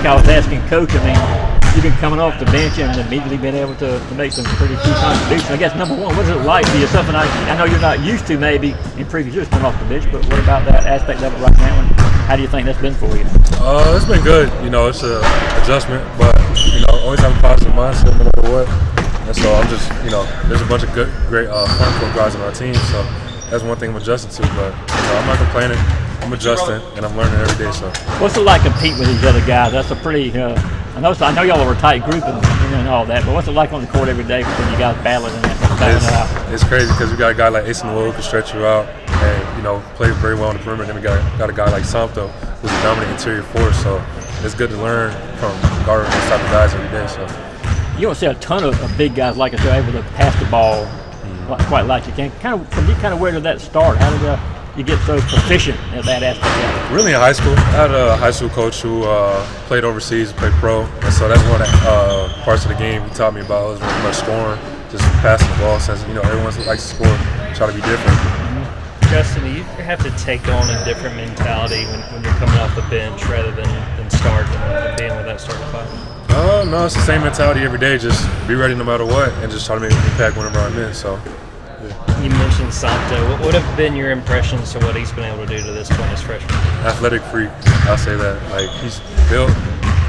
like I was asking Coach, I mean, you've been coming off the bench and immediately been able to make some pretty key contributions. I guess, number one, what is it like for you? Something I know you're not used to maybe in previous years coming off the bench, but what about that aspect of it right now, and how do you think that's been for you? It's been good. It's an adjustment, but, always have a positive mindset no matter what. And so I'm just, there's a bunch of great front court guys on our team, so that's one thing I'm adjusting to, but I'm not complaining. I'm adjusting, and I'm learning every day. So, what's it like competing with these other guys? That's a pretty. I know y'all are a tight group and all that, but what's it like on the court every day when you guys battling and that? It's crazy because we got a guy like Ace who can stretch you out and play very well on the perimeter. Then we got a guy like Samto who's a dominant interior force. So it's good to learn from guarding those type of guys every day. So you don't see a ton of big guys like us who are able to pass the ball quite like you can. Kind of where did that start? How did you get so proficient at that aspect? Really in high school. I had a high school coach who played overseas, played pro, and so that's one of the parts of the game he taught me about. Was really much scoring, just passing the ball. Since everyone likes to score, try to be different. Justin, do you have to take on a different mentality when you're coming off the bench rather than starting and being with that starting five? No, it's the same mentality every day. Just be ready no matter what, and just try to make an impact whenever I'm in. So. You mentioned Samto. What would have been your impressions to what he's been able to do to this point as freshman? Athletic freak, I'll say that. Like, he's built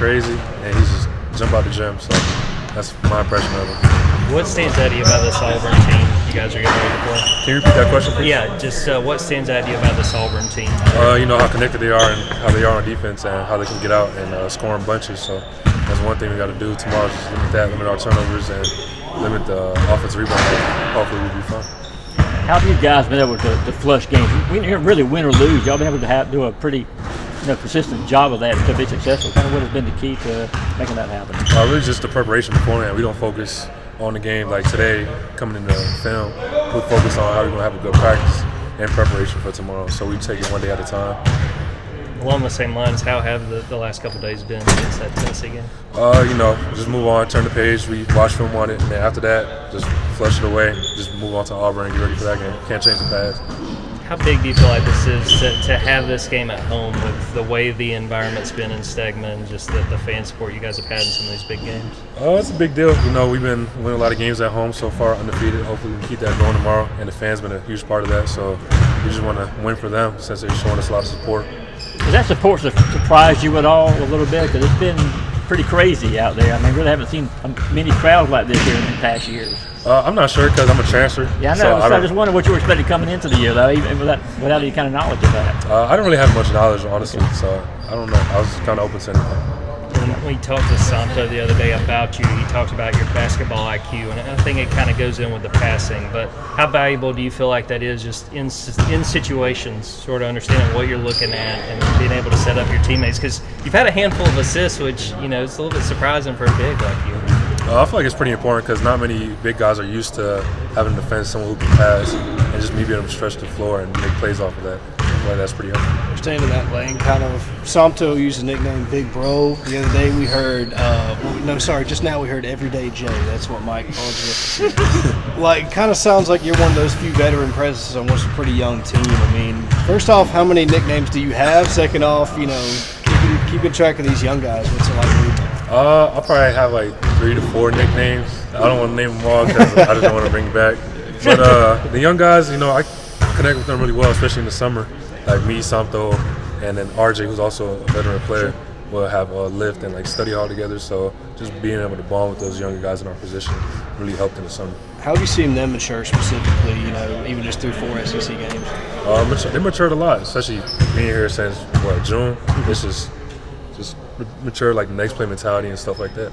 crazy, and he's just jump out the gym. So that's my impression of him. What stands out to you about this Auburn team you guys are getting ready to play? Can you repeat that question, please? Yeah, just what stands out to you about this Auburn team? How connected they are and how they are on defense and how they can get out and score in bunches. So that's one thing we got to do tomorrow, just limit our turnovers and limit the offensive rebound. Hopefully we'll be fine. How have you guys been able to flush games? We didn't really win or lose. Y'all been able to do a pretty consistent job of that to be successful. Kind of what has been the key to making that happen? Really just the preparation beforehand. We don't focus on the game like today coming into film. We focus on how we're going to have a good practice and preparation for tomorrow. So we take it one day at a time. Along the same lines, how have the last couple of days been since that Tennessee game? Just move on, turn the page, we watch film on it, and then after that, just flush it away, just move on to Auburn and get ready for that game. Can't change the past. How big do you feel like this is to have this game at home with the way the environment's been in Stegman and just the fan support you guys have had in some of these big games? It's a big deal. We've been winning a lot of games at home so far, undefeated. Hopefully we can keep that going tomorrow, and the fans been a huge part of that. So we just want to win for them since they're showing us a lot of support. Does that support surprise you at all a little bit? Because it's been pretty crazy out there. I mean, really haven't seen many crowds like this here in the past years. I'm not sure because I'm a transfer. Yeah, I know. So I just wonder what you were expecting coming into the year, though, even without any kind of knowledge of that. I don't really have much knowledge, honestly, so I don't know. I was kind of open to anything. When we talked to Samto the other day about you, he talked about your basketball IQ, and I think it kind of goes in with the passing. But how valuable do you feel like that is just in situations, sort of understanding what you're looking at and being able to set up your teammates? Because you've had a handful of assists, which, it's a little bit surprising for a big like you. I feel like it's pretty important because not many big guys are used to having to defend someone who can pass and just me being able to stretch the floor and make plays off of that. I feel like that's pretty helpful. Staying in that lane, kind of, Samto used the nickname Big Bro. The other day we heard, just now we heard Everyday J. That's what Mike calls you. Kind of sounds like you're one of those few veteran presence on what's a pretty young team. I mean, first off, how many nicknames do you have? Second off, keeping track of these young guys. What's it like? I'll probably have like 3 to 4 nicknames. I don't want to name them all because I just don't want to bring it back. But the young guys, I connect with them really well, especially in the summer. Like me, Samto, and then RJ, who's also a veteran player, will have a lift and study all together. So just being able to bond with those younger guys in our position really helped in the summer. How have you seen them mature specifically, even just through 4 SEC games? They matured a lot, especially being here since, June. It's just mature, like the next play mentality and stuff like that.